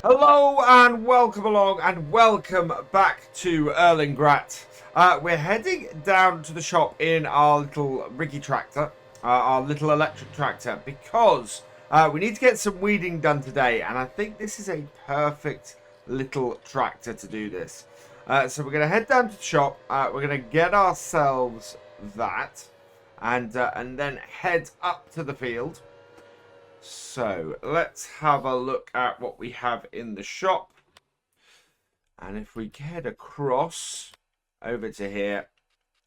Hello and welcome along and welcome back to Erlengrat. We're heading down to the shop in our little riggy tractor, our little electric tractor, because we need to get some weeding done today, and I think this is a perfect little tractor to do this. So we're going to head down to the shop, we're going to get ourselves that, and then head up to the field. So let's have a look at what we have in the shop. And if we head across over to here,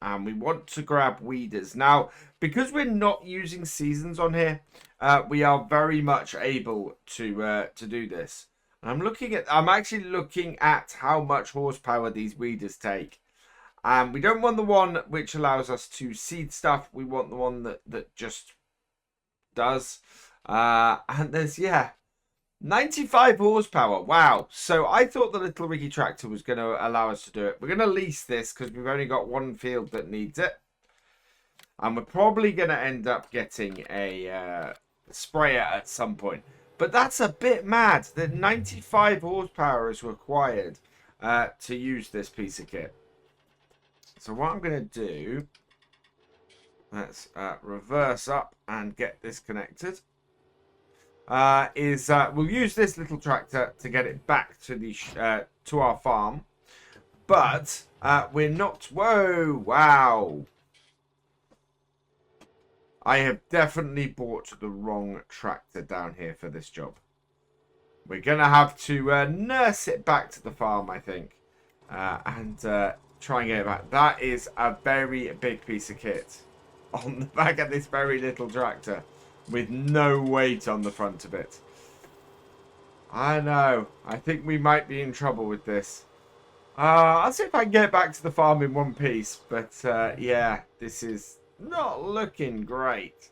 and we want to grab weeders. Now, because we're not using seasons on here, we are very much able to do this. And I'm actually looking at how much horsepower these weeders take. And we don't want the one which allows us to seed stuff. We want the one that just does. And there's 95 horsepower. Wow. So I thought the little riggy tractor was going to allow us to do it. We're going to lease this because we've only got one field that needs it, and we're probably going to end up getting a sprayer at some point. But that's a bit mad that 95 horsepower is required to use this piece of kit. So what I'm going to do, let's reverse up and get this connected. We'll use this little tractor to get it back to the to our farm, but we're not. Whoa! Wow! I have definitely bought the wrong tractor down here for this job. We're gonna have to nurse it back to the farm, I think, and try and get it back. That is a very big piece of kit on the back of this very little tractor, with no weight on the front of it. I know. I think we might be in trouble with this. I'll see if I can get back to the farm in one piece. But, yeah, this is not looking great.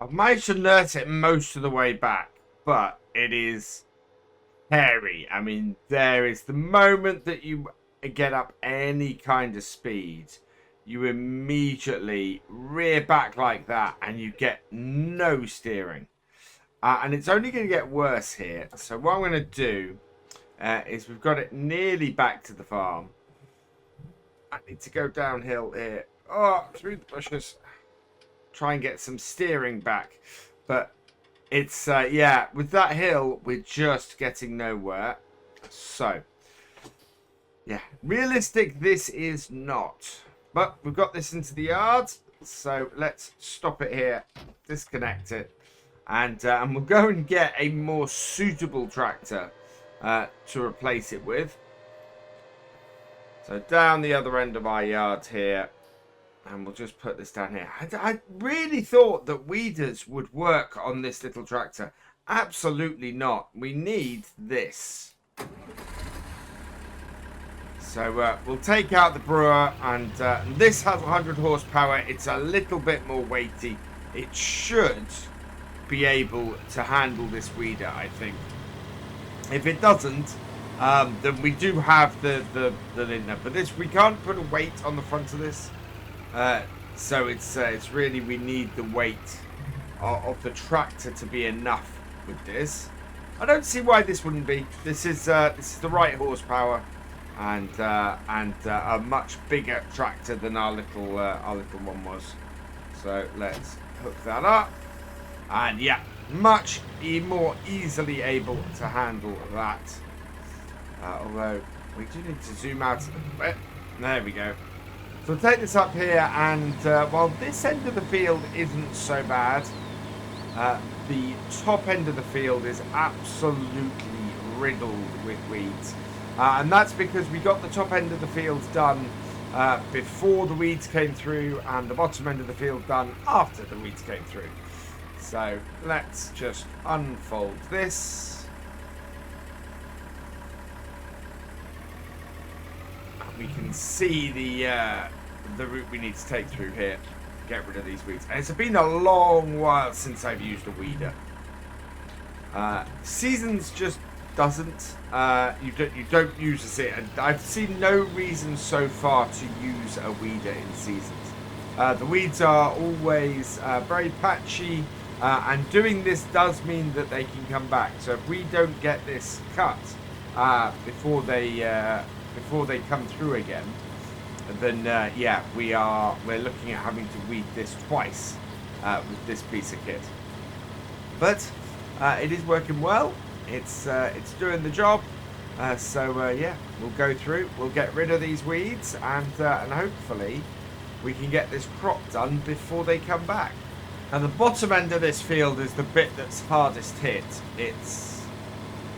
I've managed to nurse it most of the way back, but it is hairy. I mean, there is the moment that you get up any kind of speed, you immediately rear back like that and you get no steering. And it's only going to get worse here. So what I'm going to do is we've got it nearly back to the farm. I need to go downhill here. Oh, through the bushes. Try and get some steering back. But it's, yeah, with that hill, we're just getting nowhere. So, yeah, realistic this is not. But we've got this into the yard, so let's stop it here, disconnect it, and we'll go and get a more suitable tractor to replace it with. So down the other end of our yard here, and we'll just put this down here. I really thought that weeders would work on this little tractor. Absolutely not. We need this. So we'll take out the brewer, and this has 100 horsepower. It's a little bit more weighty. It should be able to handle this weeder, I think. If it doesn't, then we do have the lintner. But this, we can't put a weight on the front of this. So it's really, we need the weight of the tractor to be enough with this. I don't see why this wouldn't be. This is the right horsepower. And a much bigger tractor than our little one was. So let's hook that up, and yeah, much more easily able to handle that. Although we do need to zoom out a little bit. There we go. So we'll take this up here, and while this end of the field isn't so bad, the top end of the field is absolutely riddled with weeds. And that's because we got the top end of the field done before the weeds came through, and the bottom end of the field done after the weeds came through. So let's just unfold this. And we can see the route we need to take through here. Get rid of these weeds. And it's been a long while since I've used a weeder. Seasons just doesn't. You don't use it, and I've seen no reason so far to use a weeder in seasons. The weeds are always very patchy, And doing this does mean that they can come back. So if we don't get this cut before they come through again, then yeah, we're looking at having to weed this twice with this piece of kit. But it is working well. It's doing the job. So yeah, we'll go through. We'll get rid of these weeds, and hopefully we can get this crop done before they come back. And the bottom end of this field is the bit that's hardest hit.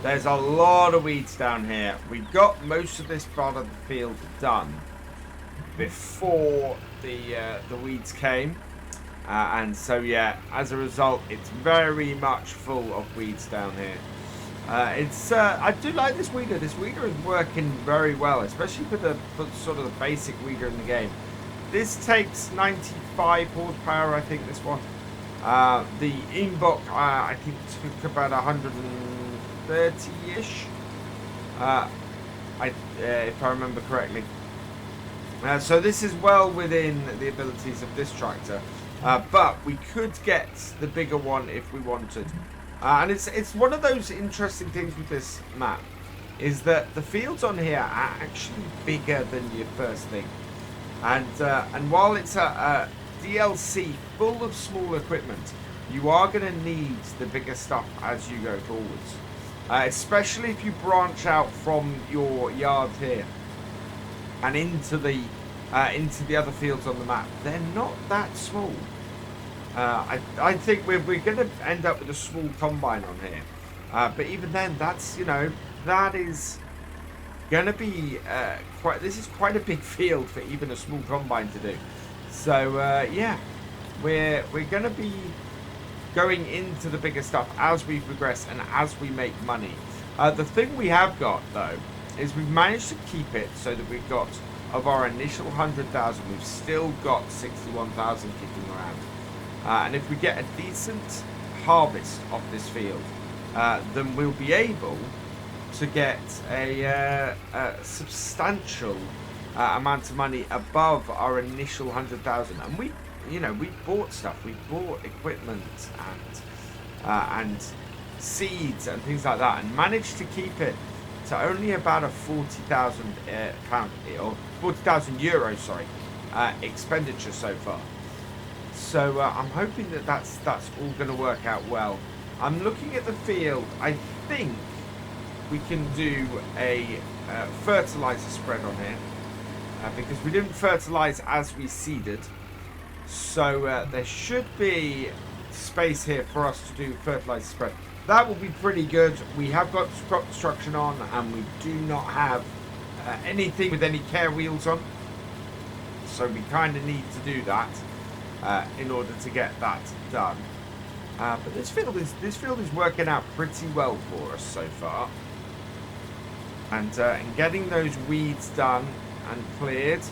There's a lot of weeds down here. We got most of this part of the field done before the weeds came, and so yeah, as a result, it's very much full of weeds down here. I do like this weeder. This weeder is working very well, especially for sort of the basic weeder in the game. This takes 95 horsepower, I think, this one. The Inbook, I think, took about 130-ish, if I remember correctly. So this is well within the abilities of this tractor, but we could get the bigger one if we wanted. And it's one of those interesting things with this map, is that the fields on here are actually bigger than you first think. And while it's a DLC full of small equipment, you are going to need the bigger stuff as you go forwards, especially if you branch out from your yard here and into the other fields on the map. They're not that small. I think we're going to end up with a small combine on here, but even then, that's, you know, that is going to be this is quite a big field for even a small combine to do. So yeah, we're going to be going into the bigger stuff as we progress and as we make money. The thing we have got though is we've managed to keep it so that we've got, of our initial 100,000, we've still got 61,000 kicking around. And if we get a decent harvest of this field, then we'll be able to get a substantial amount of money above our initial 100,000. And we bought stuff. We bought equipment and seeds and things like that, and managed to keep it to only about a 40,000 pound or 40,000 euros, sorry, expenditure so far. So I'm hoping that that's all going to work out well. I'm looking at the field. I think we can do a fertilizer spread on here, because we didn't fertilize as we seeded. So there should be space here for us to do fertilizer spread. That will be pretty good. We have got crop destruction on, and we do not have anything with any care wheels on. So we kind of need to do that in order to get that done. But this field is working out pretty well for us so far. And getting those weeds done and cleared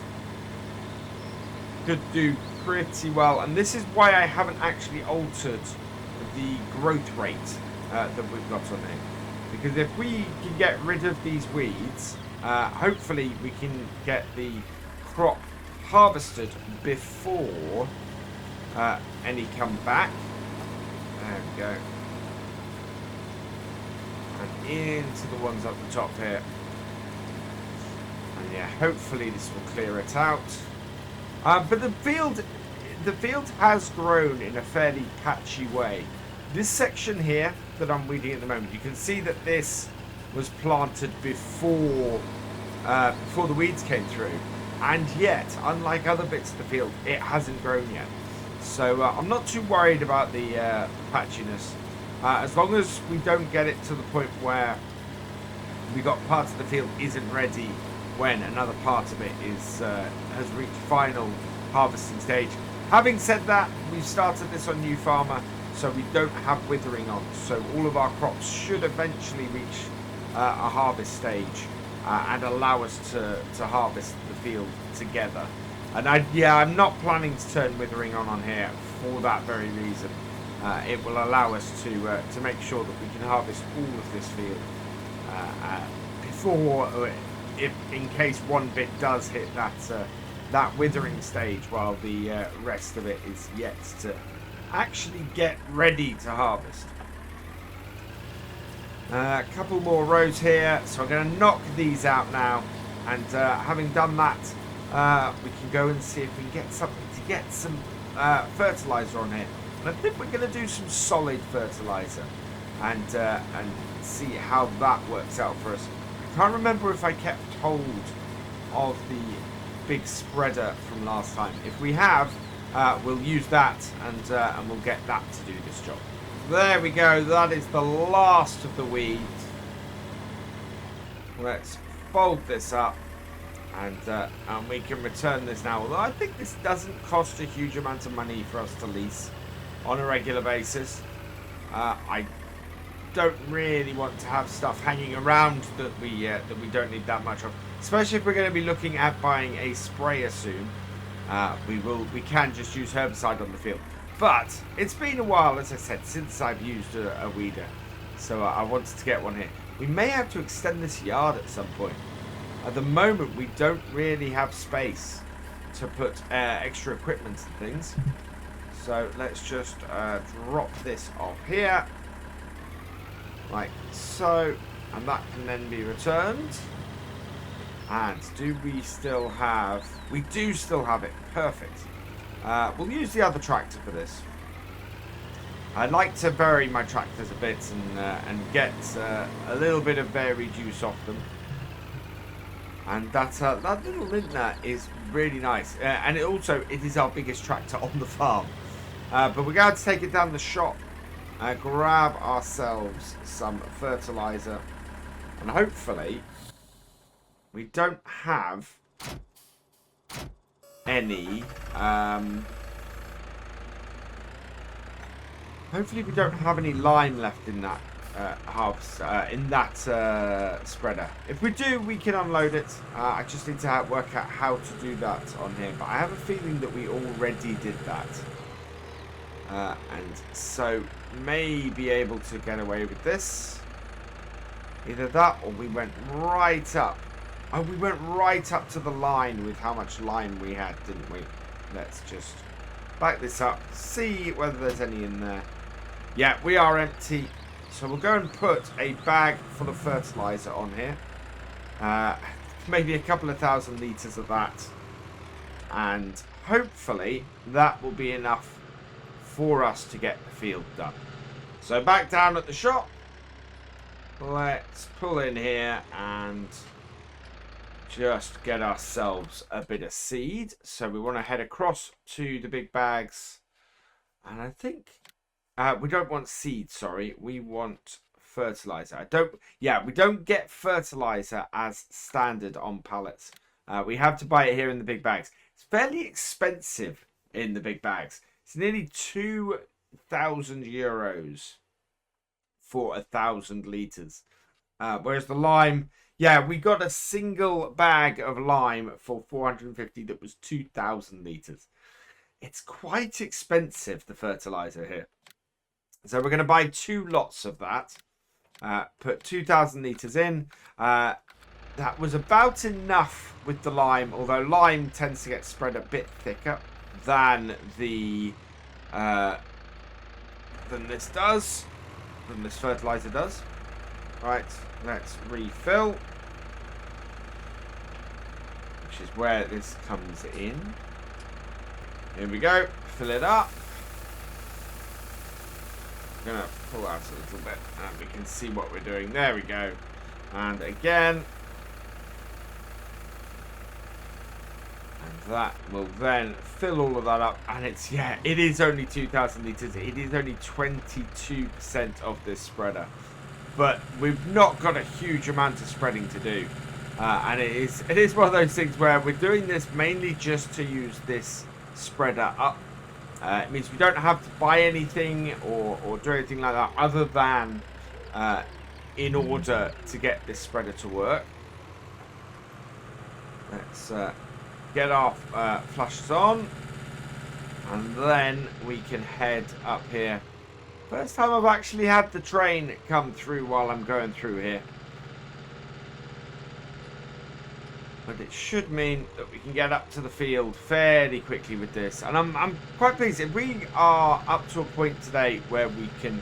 could do pretty well. And this is why I haven't actually altered the growth rate that we've got on there. Because if we can get rid of these weeds, hopefully we can get the crop harvested before any come back. There we go. And into the ones up the top here. And yeah, hopefully this will clear it out. But the field has grown in a fairly patchy way. This section here that I'm weeding at the moment, you can see that this was planted before the weeds came through, and yet, unlike other bits of the field, it hasn't grown yet. So I'm not too worried about the patchiness, as long as we don't get it to the point where we got parts of the field isn't ready when another part of it has reached final harvesting stage. Having said that, we've started this on New Farmer, so we don't have withering on, so all of our crops should eventually reach a harvest stage and allow us to harvest the field together. And I'm not planning to turn withering on here for that very reason. It will allow us to make sure that we can harvest all of this field before, if in case one bit does hit that withering stage, while the rest of it is yet actually get ready to harvest. A couple more rows here, so I'm going to knock these out now, and having done that, we can go and see if we can get something to get some fertilizer on here. And I think we're going to do some solid fertilizer, and see how that works out for us. I can't remember if I kept hold of the big spreader from last time. If we have, we'll use that, and we'll get that to do this job. There we go. That is the last of the weeds. Let's fold this up, and we can return this now. Although I think this doesn't cost a huge amount of money for us to lease on a regular basis. I don't really want to have stuff hanging around that we don't need that much of. Especially if we're going to be looking at buying a sprayer soon. We can just use herbicide on the field. But it's been a while, as I said, since I've used a weeder. So I wanted to get one here. We may have to extend this yard at some point. At the moment, we don't really have space to put extra equipment and things. So let's just drop this off here. Like so. And that can then be returned. And do we still have... We do still have it. Perfect. We'll use the other tractor for this. I'd like to vary my tractors a bit and get a little bit of varied use off them. And that little Lintner is really nice. And it is our biggest tractor on the farm. But we're going to take it down the shop, grab ourselves some fertilizer, and hopefully we don't have any hopefully we don't have any lime left in that spreader. If we do, we can unload it. I just need to work out how to do that on here, but I have a feeling that we already did that, and so may be able to get away with this. Either that, or we went right up. Oh, we went right up to the line with how much lime we had, didn't we? Let's just back this up, see whether there's any in there. Yeah, we are empty. So we'll go and put a bag full of fertilizer on here. Maybe a couple of 1,000 litres of that. And hopefully that will be enough for us to get the field done. So back down at the shop. Let's pull in here and just get ourselves a bit of seed. So we want to head across to the big bags. And I think we don't want seed, sorry. We want fertilizer. We don't get fertilizer as standard on pallets. We have to buy it here in the big bags. It's fairly expensive in the big bags. It's nearly 2,000 euros for 1,000 litres. Whereas the lime... Yeah, we got a single bag of lime for 450 that was 2,000 litres. It's quite expensive, the fertilizer here. So we're going to buy 2 lots of that. Put 2,000 litres in. That was about enough with the lime, although lime tends to get spread a bit thicker than the than this fertilizer does. Right, let's refill, which is where this comes in. Here we go, fill it up. I'm gonna pull out a little bit and we can see what we're doing. There we go. And again. And that will then fill all of that up. And it's, yeah, it is only 2,000 litres. It is only 22% of this spreader. But we've not got a huge amount of spreading to do. And it is one of those things where we're doing this mainly just to use this spreader up. It means we don't have to buy anything or do anything like that other than in order to get this spreader to work. Let's get our flushes on, and then we can head up here. First time I've actually had the train come through while I'm going through here. But it should mean that we can get up to the field fairly quickly with this. And I'm quite pleased. If we are up to a point today where we can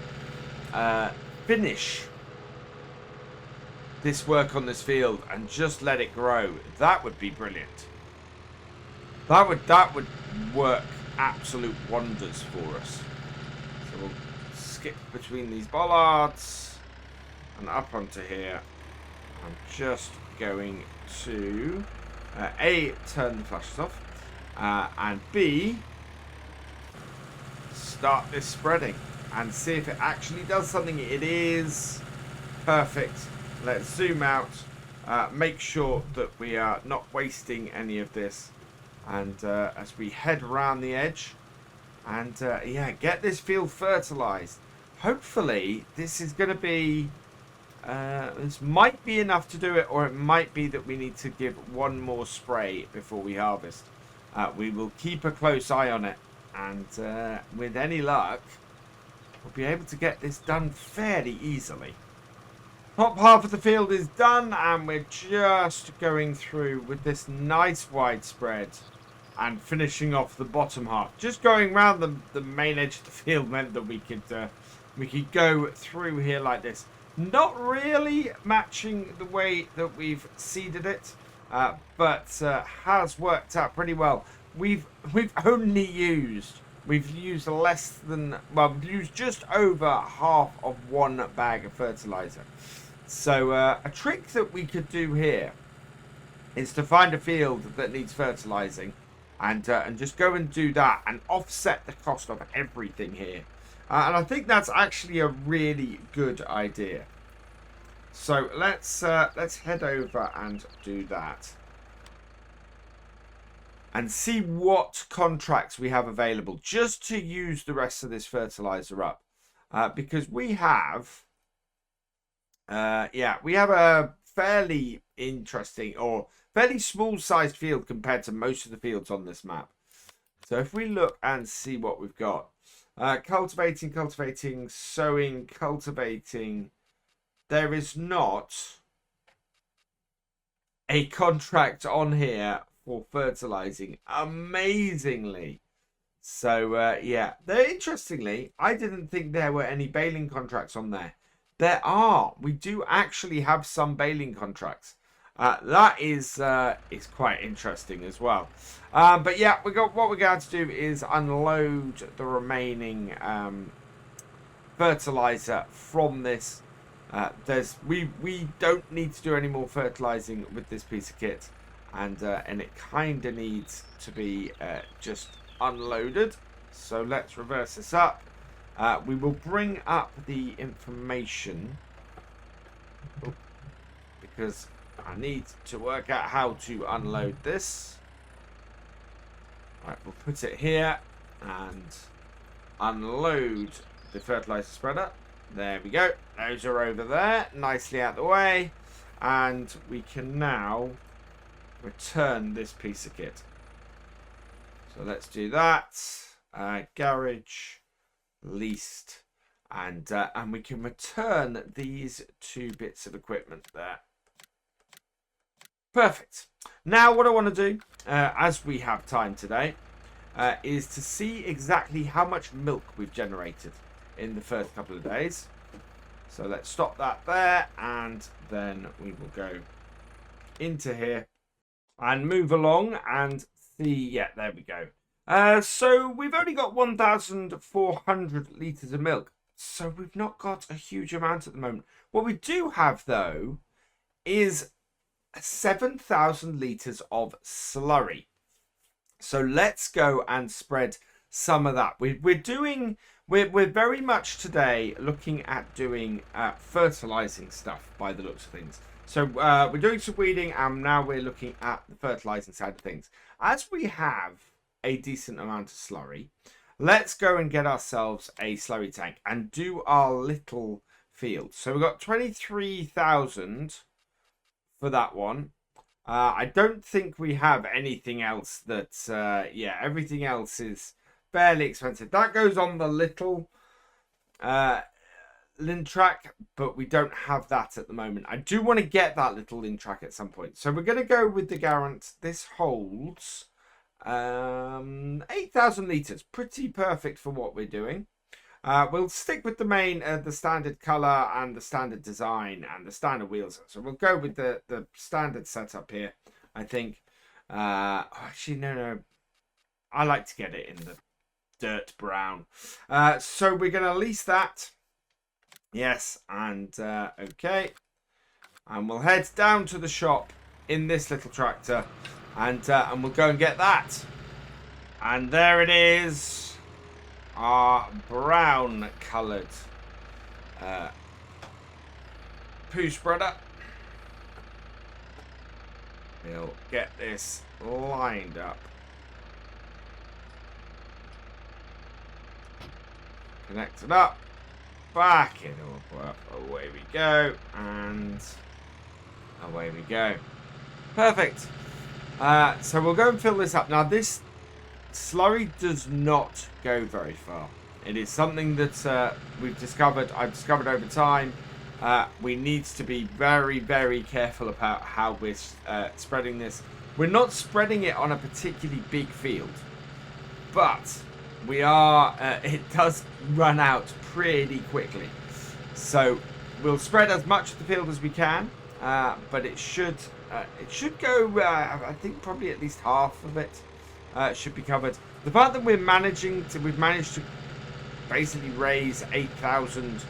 finish this work on this field and just let it grow, that would be brilliant. That would work absolute wonders for us. So we'll skip between these bollards and up onto here. I'm just going to A, turn the flashes off, and B, start this spreading and see if it actually does something. It is perfect. Let's zoom out, make sure that we are not wasting any of this, and as we head around the edge and yeah, get this field fertilized. Hopefully this is going to be this might be enough to do it, or it might be that we need to give one more spray before we harvest. We will keep a close eye on it, and with any luck we'll be able to get this done fairly easily. Top half of the field is done, and we're just going through with this nice widespread and finishing off the bottom half. Just going around the main edge of the field meant that we could go through here like this. Not really matching the way that we've seeded it, but has worked out pretty well. We've used less than, well, we've used just over half of one bag of fertilizer. So a trick that we could do here is to find a field that needs fertilizing, and just go and do that and offset the cost of everything here. And I think that's actually a really good idea. So let's head over and do that, and see what contracts we have available just to use the rest of this fertilizer up, because we have yeah, we have a fairly interesting or fairly small sized field compared to most of the fields on this map. So if we look and see what we've got, cultivating, sowing, cultivating, there is not a contract on here for fertilizing, amazingly. So yeah, interestingly, I didn't think there were any baling contracts on there. There are. We do actually have some baling contracts. That is quite interesting as well. But yeah, what we're going to do is unload the remaining fertilizer from this. We don't need to do any more fertilizing with this piece of kit, and it kind of needs to be just unloaded. So let's reverse this up. We will bring up the information because I need to work out how to unload this. Right, we'll put it here and unload the fertilizer spreader. There we go. Those are over there, nicely out the way, and we can now return this piece of kit. So let's do that. Garage, leased, and we can return these two bits of equipment there. Perfect. Now what I want to do, as we have time today, is to see exactly how much milk we've generated in the first couple of days. So let's stop that there, and then we will go into here and move along and see. Yeah, there we go. So we've only got 1,400 litres of milk, so we've not got a huge amount at the moment. What we do have, though, is 7,000 litres of slurry. So let's go and spread some of that. We're very much today looking at doing fertilizing stuff by the looks of things. So we're doing some weeding, and now we're looking at the fertilizing side of things. As we have a decent amount of slurry, let's go and get ourselves a slurry tank and do our little field. So we've got 23,000 for that one. I don't think we have anything else that yeah, everything else is fairly expensive. That goes on the little Lintrack, but we don't have that at the moment. I do want to get that little Lintrack at some point. So we're going to go with the Garant. This holds 8,000 litres. Pretty perfect for what we're doing. We'll stick with the main, the standard colour and the standard design and the standard wheels. So we'll go with the standard setup here, I think. Actually, no. I like to get it in the dirt brown. So we're going to lease that. Yes, and okay. And we'll head down to the shop in this little tractor. And we'll go and get that. And there it is. Our brown coloured poo spreader. We'll get this lined up. Connect it up. Back it up. Away we go. And away we go. Perfect. So we'll go and fill this up. Now this slurry does not go very far. It is something that I've discovered over time. We need to be very, very careful about how we're spreading this. We're not spreading it on a particularly big field, but we are. It does run out pretty quickly, so we'll spread as much of the field as we can. But it should go. I think probably at least half of it should be covered. The part that we've managed to basically raise 8,000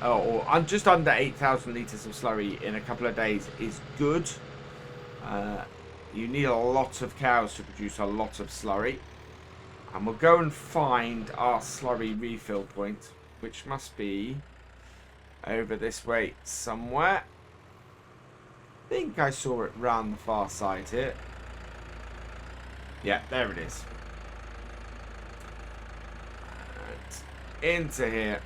or just under 8,000 litres of slurry in a couple of days is good. You need a lot of cows to produce a lot of slurry. And we'll go and find our slurry refill point, which must be over this way somewhere. I think I saw it round the far side here. Yeah, there it is. And into here.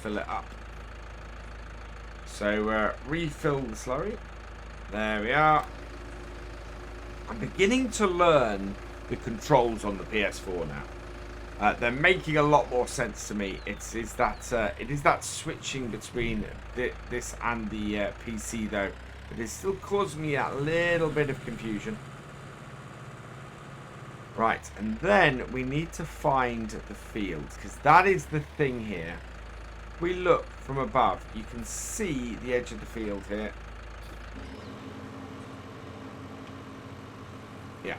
Fill it up. So refill the slurry. There we are. I'm beginning to learn the controls on the PS4 now. They're making a lot more sense to me. It is that switching between this and the PC though. But it's still causing me a little bit of confusion. Right, and then we need to find the field, because that is the thing here. If we look from above, you can see the edge of the field here. Yeah,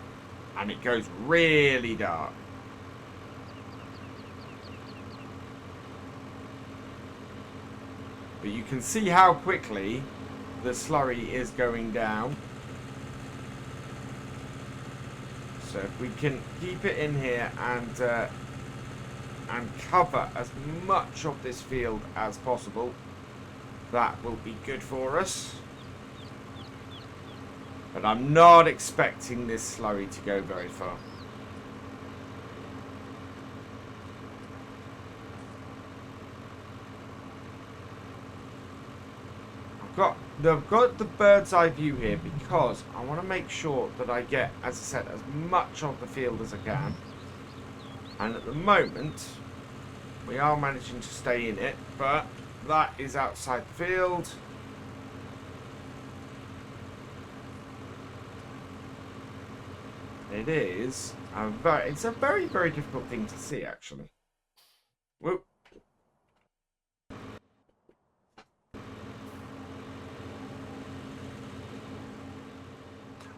and it goes really dark. But you can see how quickly the slurry is going down. So if we can keep it in here and cover as much of this field as possible, that will be good for us. But I'm not expecting this slurry to go very far. I've got the bird's eye view here because I want to make sure that I get, as I said, as much of the field as I can. And at the moment, we are managing to stay in it, but that is outside the field. It is it's a very, very difficult thing to see, actually. Whoop.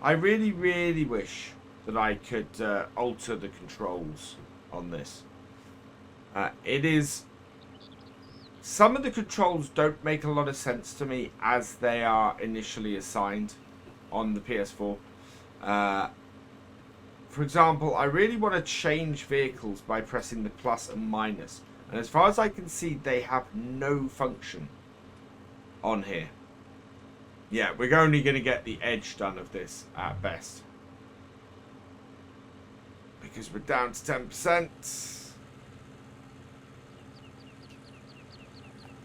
I really, really wish that I could alter the controls on this. It is... Some of the controls don't make a lot of sense to me as they are initially assigned on the PS4. For example, I really want to change vehicles by pressing the plus and minus. And as far as I can see, they have no function on here. Yeah, we're only going to get the edge done of this at best. Because we're down to 10%.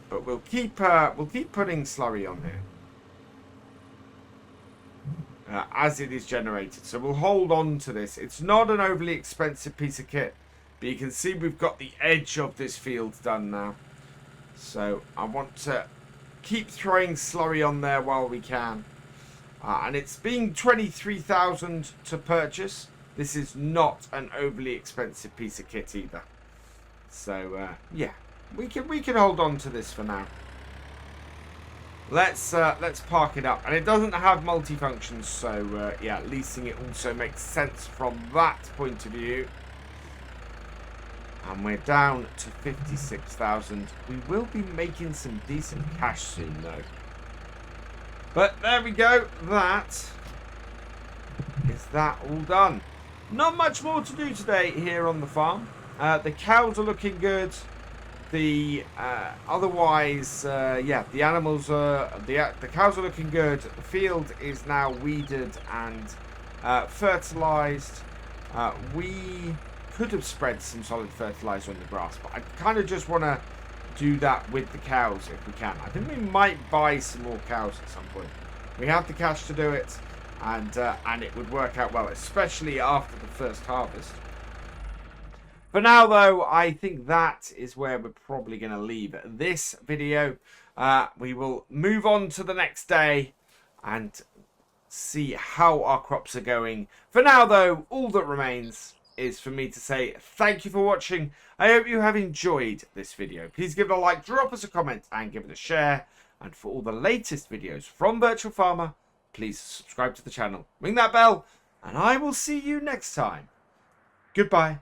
But we'll keep putting slurry on here. As it is generated. So we'll hold on to this. It's not an overly expensive piece of kit. But you can see we've got the edge of this field done now. So I want to keep throwing slurry on there while we can. And it's being 23,000 to purchase. This is not an overly expensive piece of kit either. So yeah, we can hold on to this for now. Let's park it up, and it doesn't have multifunctions, so yeah, leasing it also makes sense from that point of view. And we're down to 56,000. We will be making some decent cash soon, though. But there we go. That is that all done. Not much more to do today here on the farm. The cows are looking good. The otherwise, yeah, the animals are the cows are looking good. The field is now weeded and fertilized. We could have spread some solid fertilizer on the grass, but I kind of just want to do that with the cows if we can. I think we might buy some more cows at some point. We have the cash to do it, and it would work out well, especially after the first harvest. For now, though, I think that is where we're probably going to leave this video. We will move on to the next day and see how our crops are going. For now, though, all that remains is for me to say thank you for watching. I hope you have enjoyed this video. Please give it a like, drop us a comment, and give it a share. And for all the latest videos from Virtual Farmer, please subscribe to the channel, ring that bell, and I will see you next time. Goodbye.